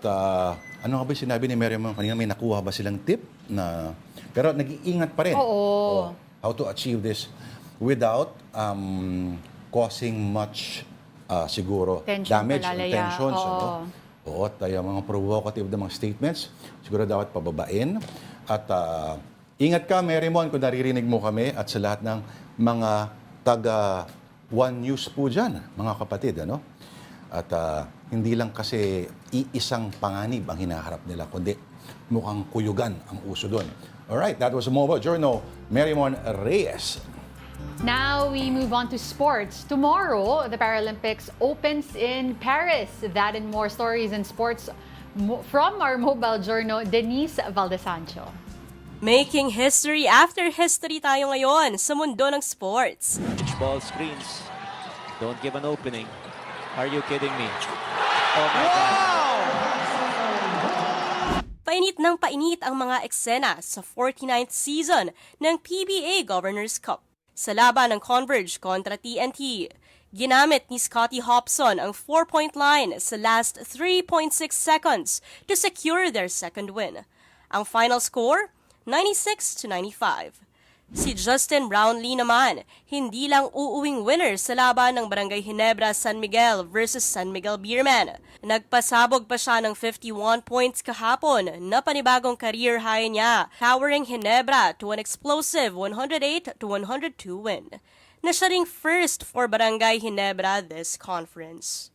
ano nga ba sinabi ni Marymon kanina? May nakuha ba silang tip? Pero nag-iingat pa rin. Oo. How to achieve this without causing much siguro damage and tensions. Oo, tayo mga provocative na mga statements. Siguro dapat pababain. At ingat ka, Marymon, kung naririnig mo kami at sa lahat ng mga taga One News po dyan, mga kapatid, At hindi lang kasi iisang panganib ang hinaharap nila, kundi mukhang kuyugan ang uso doon. Alright, that was a Mobile Journal. Marymon Reyes. Now we move on to sports. Tomorrow, the Paralympics opens in Paris. That and more stories and sports from our Mobile Journal, Denise Valdesancho. Making history after history tayo ngayon sa mundo ng sports. Ball screens. Don't give an opening. Are you kidding me? Oh my God. Painit ng painit ang mga eksena sa 49th season ng PBA Governors Cup. Sa laban ng Converge kontra TNT, ginamit ni Scottie Hobson ang 4-point line sa last 3.6 seconds to secure their second win. Ang final score, 96-95. Si Justin Brownlee naman, hindi lang uuwing winner sa laban ng Barangay Ginebra San Miguel versus San Miguel Beerman. Nagpasabog pa siya ng 51 points kahapon na panibagong career high niya, powering Ginebra to an explosive 108-102 win. Na siya ring first for Barangay Ginebra this conference.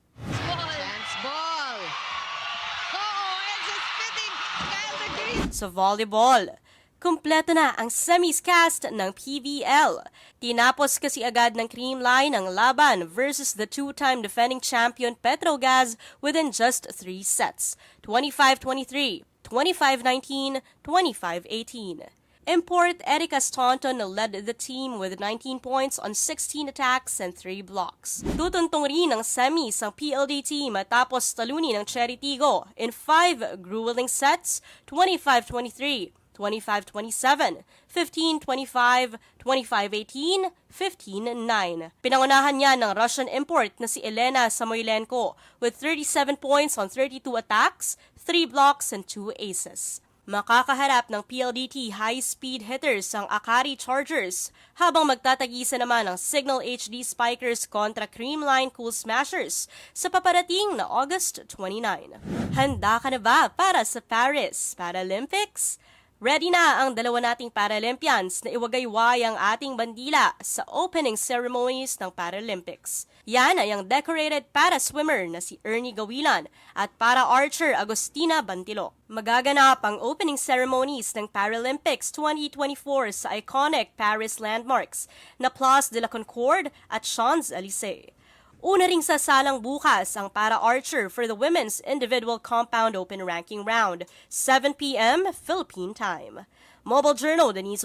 Sa volleyball, kumpleto na ang semis cast ng PVL. Tinapos kasi agad ng Creamline ang laban versus the two-time defending champion Petrogaz within just 3 sets, 25-23, 25-19, 25-18. Import Erica Staunton led the team with 19 points on 16 attacks and 3 blocks. Tutuntong rin ang semis ang PLDT matapos talunin ng Cherry Tigo in 5 grueling sets, 25-23, 25-27, 15-25, 25-18, 15-9. Pinangunahan niya ng Russian import na si Elena Samoylenko with 37 points on 32 attacks, 3 blocks, and 2 aces. Makakaharap ng PLDT high-speed hitters ang Akari Chargers habang magtatagisa naman ang Signal HD Spikers kontra Creamline Cool Smashers sa paparating na August 29. Handa ka na ba para sa Paris Paralympics? Ready na ang dalawa nating Paralympians na iwagayway ang ating bandila sa opening ceremonies ng Paralympics. Yan ay ang decorated para-swimmer na si Ernie Gawilan at para-archer Agustina Bantilo. Magaganap ang opening ceremonies ng Paralympics 2024 sa iconic Paris landmarks na Place de la Concorde at Champs-Élysées. Una ring sasalang bukas ang para-archer for the women's individual compound open ranking round, 7 p.m. Philippine time. Mobile Journal, Denise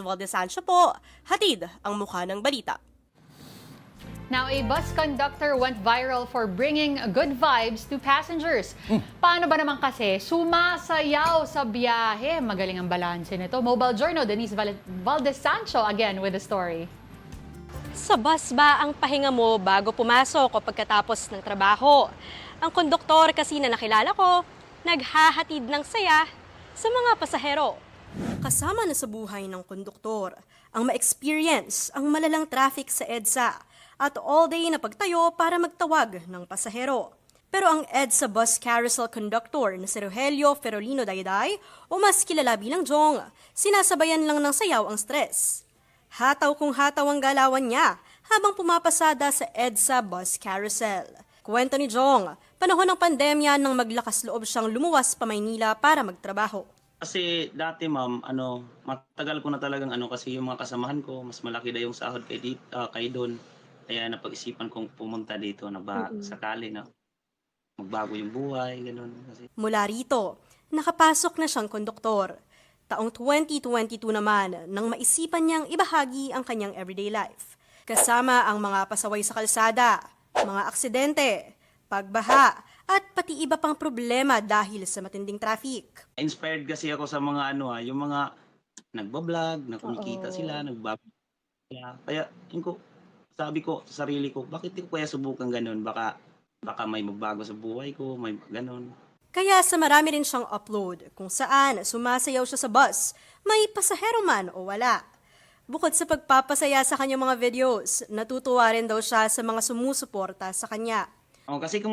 po, hatid ang mukha ng balita. Now, a bus conductor went viral for bringing good vibes to passengers. Paano ba naman kasi sumasayaw sa biyahe? Magaling ang balanse nito. Mobile Journal, Denise Valdez-Sancho again with the story. Sa bus ba ang pahinga mo bago pumasok o pagkatapos ng trabaho? Ang konduktor kasi na nakilala ko, naghahatid ng saya sa mga pasahero. Kasama na sa buhay ng konduktor, ang ma-experience ang malalang traffic sa EDSA at all-day na pagtayo para magtawag ng pasahero. Pero ang EDSA bus carousel conductor na si Rogelio Ferolino Dayday o mas kilala bilang Jong, sinasabayan lang ng sayaw ang stress. Hataw kung hataw ang galawan niya habang pumapasada sa EDSA bus carousel. Kwento ni Jong, panahon ng pandemya nang maglakas loob siyang lumuwas pa Maynila para magtrabaho. Kasi dati ma'am, matagal ko na talagang kasi yung mga kasamahan ko, mas malaki na yung sahod kay doon. Kaya napag-isipan kong pumunta dito na sakali na magbago yung buhay, gano'n. Mula rito, nakapasok na siyang konduktor. Taong 2022 naman nang maisipan niyang ibahagi ang kanyang everyday life. Kasama ang mga pasaway sa kalsada, mga aksidente, pagbaha, at pati iba pang problema dahil sa matinding traffic. Inspired kasi ako sa mga yung mga nagbablog, na kumikita sila, nagbablog sila. Kaya sabi ko sa sarili ko, bakit di ko kaya subukan ganun? Baka may magbago sa buhay ko, may ganun. Kaya sa marami rin siyang upload kung saan sumasayaw siya sa bus, may pasahero man o wala. Bukod sa pagpapasaya sa kanyang mga videos, natutuwa rin daw siya sa mga sumusuporta sa kanya. Kasi kung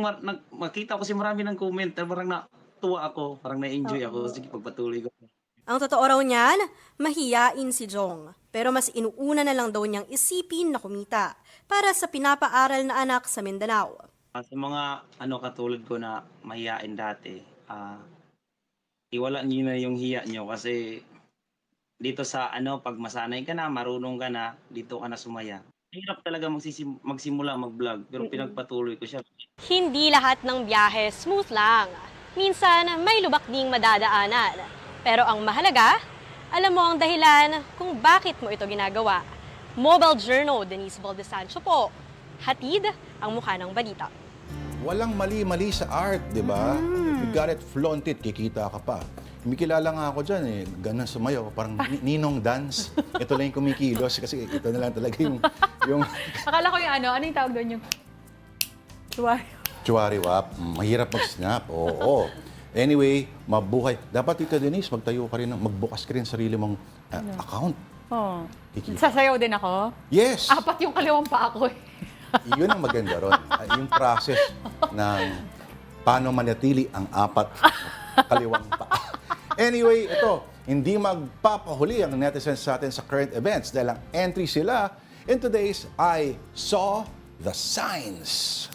makita ko si marami ng comment, parang natuwa ako, parang na-enjoy ako, sige pagpatuloy ko. Ang totoo raw niyan, mahiyain si Jong, pero mas inuuna na lang daw niyang isipin na kumita para sa pinapaaral na anak sa Mindanao. Sa mga katulad ko na mahiyain dati, iwala niyo na yung hiya niyo kasi dito sa pag masanay ka na, marunong ka na, dito ka na sumaya. Hirap talaga magsimula mag-vlog pero pinagpatuloy ko siya. Hindi lahat ng biyahe smooth lang. Minsan may lubak ding madadaanan. Pero ang mahalaga, alam mo ang dahilan kung bakit mo ito ginagawa. Mobile Journal, Denise Valdez-Sancho po. Hatid ang mukha ng balita. Walang mali-mali sa art, di ba? If you got it, flaunt it, kikita ka pa. May kilala nga ako dyan ganun sumayaw, parang ninong dance. Ito lang yung kumikilos kasi ito na lang talaga yung... Akala ko yung ano yung tawag doon yung... Chuwari-wap. Mahirap mag-snap, oo. Anyway, mabuhay. Dapat ito, Denise, magtayo ka rin, magbukas ka rin sarili mong account. Oh. Sasayaw din ako? Yes! 4 yung kaliwang pa ako eh. Yun ang maganda ron. Yung process ng paano manatili ang 4 kaliwang pa. Anyway, ito, hindi magpapahuli ang netizens sa atin sa current events dahil ang entry sila in today's I Saw the Signs.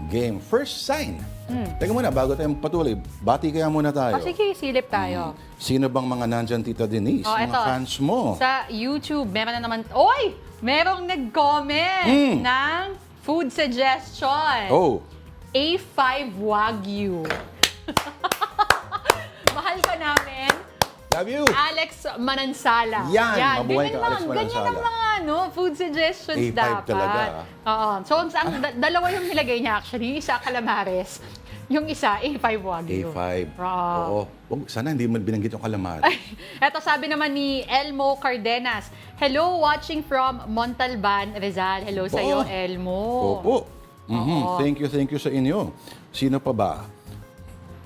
Game first sign. Teka muna, bago tayo patuloy, bati kaya muna tayo. Sige, silip tayo. Sino bang mga nandyan, Tita Denise? Mga Eto, fans mo? Sa YouTube, meron na naman, merong nag-comment ng food suggestion. Oh. A5 Wagyu. Mahal ka namin. Love you. Alex Manansala. Yan, mabuhay ka, Alex Manansala. Ganyan ang mga food suggestions A5 dapat. talaga. Oo. So, dalawa yung nilagay niya actually. Isa calamares. Yung isa, A5 Wagyu. A5. Oo. Sana hindi mo binanggit yung calamari. Eto, sabi naman ni Elmo Cardenas. Hello, watching from Montalban, Rizal. Hello sa iyo, Elmo. Opo. Thank you sa inyo. Sino pa ba?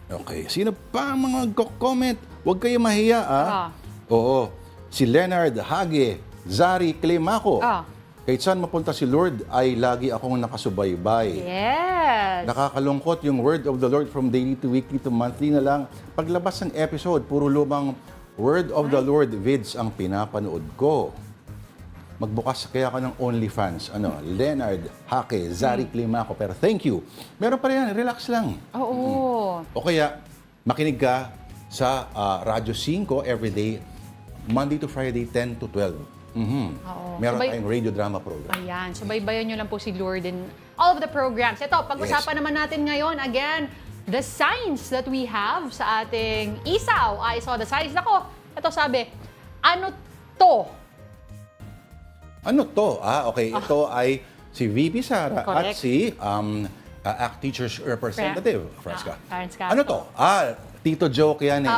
Okay. Sino pa ang mga comment? Huwag kayo mahiya, Oo. Si Leonard Hage, Zari Clemako. Kahit saan mapunta si Lourd, ay lagi akong nakasubaybay. Yes! Nakakalungkot yung word of the Lord from daily to weekly to monthly na lang. Paglabas ng episode, puro lumang word of the Lord vids ang pinapanood ko. Magbukas kaya ka ng OnlyFans. Leonard Hake, Zari Clemako. Pero thank you. Meron pa rin yan, relax lang. Oo. O kaya, makinig ka sa Radyo 5 everyday, Monday to Friday, 10 to 12. Meron tayong radio drama program. Ayan. Subaybayan nyo lang po si Lourd in all of the programs. Ito, pag-usapan naman natin ngayon, again, the signs that we have sa ating isaw. I saw the signs. Nako, ito sabi, ano to? Ano to? Okay. Ito ay si VP Sara at si ACT Teachers Representative, Franska. Ano to? Tito joke yan eh.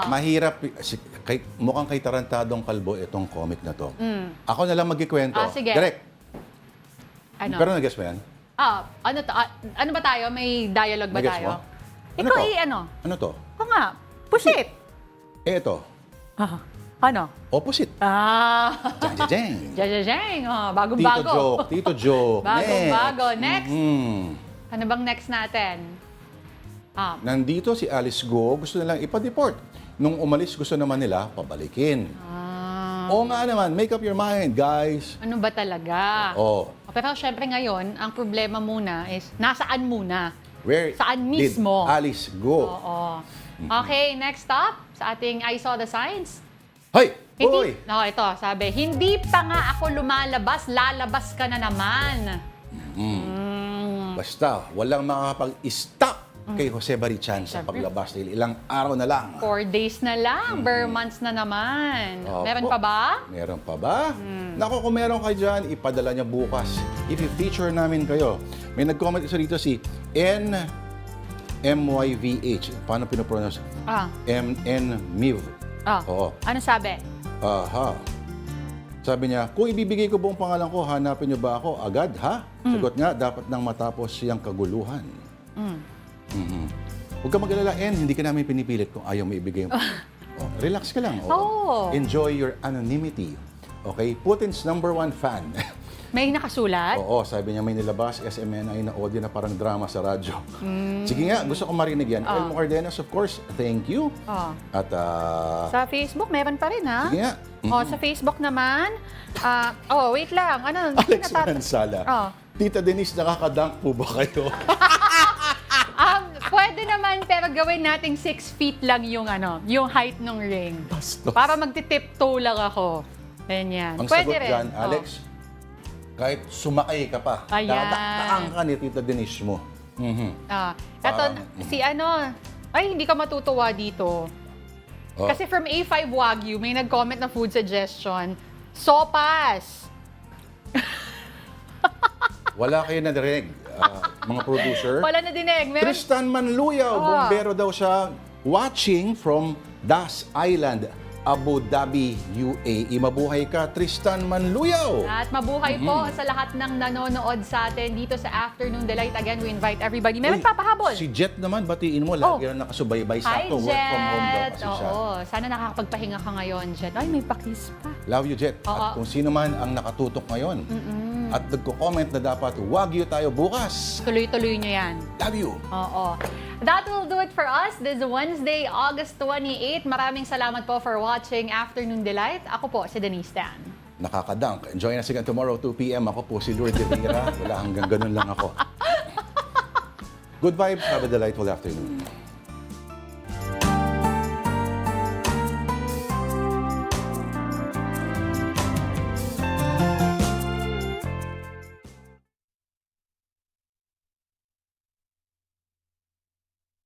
Mahirap. Mukhang kay tarantadong kalbo itong comic na to. Ako na lang magkikwento. Sige. Direct. Ano? Pero nag-guess mo yan? Ano to? Ano ba tayo? May dialogue ba Nag-guess tayo? mo? Ano Ikaw to? ano? Ano to? Ito nga. Pusit. Ito. Ano? Opposite. Jang. Jajajang. Bagong-bago. Tito joke. Bagong-bago. Next. Ano bang next natin? Nandito si Alice Go, gusto nilang ipa-deport. Nung umalis, gusto naman nila pabalikin. Oo nga naman, make up your mind, guys. Ano ba talaga? Pero syempre ngayon, ang problema muna is, nasaan muna? Saan mismo? Did Alice go? Oo. Okay, next up, sa ating I Saw the Signs. Hoy! Ito, sabi, hindi pa nga ako lumalabas, lalabas ka na naman. Basta, walang makakapag-stop kay Jose Barichan sa paglabas dahil ilang araw na lang. 4 days na lang, bare months na naman. Meron pa ba? Meron pa ba? Naku, kung meron kayo dyan, ipadala niya bukas. I-feature namin kayo. May nag-comment isa dito si NMYVH. Paano pinopronounce? MNMIV. Oo. Ano sabi? Sabi niya, kung ibibigay ko buong pangalan ko, hanapin niyo ba ako agad, ha? Sagot nga, dapat nang matapos siyang kaguluhan. Huwag ka mag-alala, hindi ka namin pinipilit kung ayaw mo ibigay yung relax ka lang. Enjoy your anonymity. Okay? Putin's #1 fan. May nakasulat? Oo, sabi niya may nilabas, SMNI na audio na parang drama sa radyo. Sige nga, gusto ko marinig yan. Elmo Cardenas, of course, thank you. At sa Facebook, meron pa rin, ha? Sige nga. Sa Facebook naman, wait lang. Ano? Alex Mansala. Tita Denise, nakakadunk po ba kayo? Pwede naman, pero gawin nating 6 feet lang yung height ng ring. Bastos. Para magtitiptoe lang ako. Ganyan. Ang Pwede sagot rin. dyan, Alex, kahit sumakay ka pa, dadaktakan ka ni Tita Denise mo. Eto, hindi ka matutuwa dito. Kasi from A5 Wagyu, may nag-comment na food suggestion, sopas. Wala kayo narinig, mga producer. Wala na dinig. Tristan Manluyaw, bombero daw siya, watching from Das Island, Abu Dhabi, UAE. Mabuhay ka, Tristan Manluyaw! At mabuhay po sa lahat ng nanonood sa atin dito sa Afternoon Delight. Again, we invite everybody. Meron papahabol. Si Jet naman, batiin mo. Lagi na nakasubaybay sa Hi, work from home daw Jet! kasi siya. Sana nakakapagpahinga ka ngayon, Jet. Ay, may pakis pa. Love you, Jet. At kung sino man ang nakatutok ngayon at nagko-comment na dapat Wagyu tayo bukas. Tuloy-tuloy nyo yan. Love you! Oo. That will do it for us this Wednesday, August 28. Maraming salamat po for watching Afternoon Delight. Ako po, si Denise Tan. Nakakadunk. Join us again tomorrow, 2 p.m. Ako po si Lourd de Veyra. Wala, hanggang ganun lang ako. Good vibes. Have a delightful afternoon.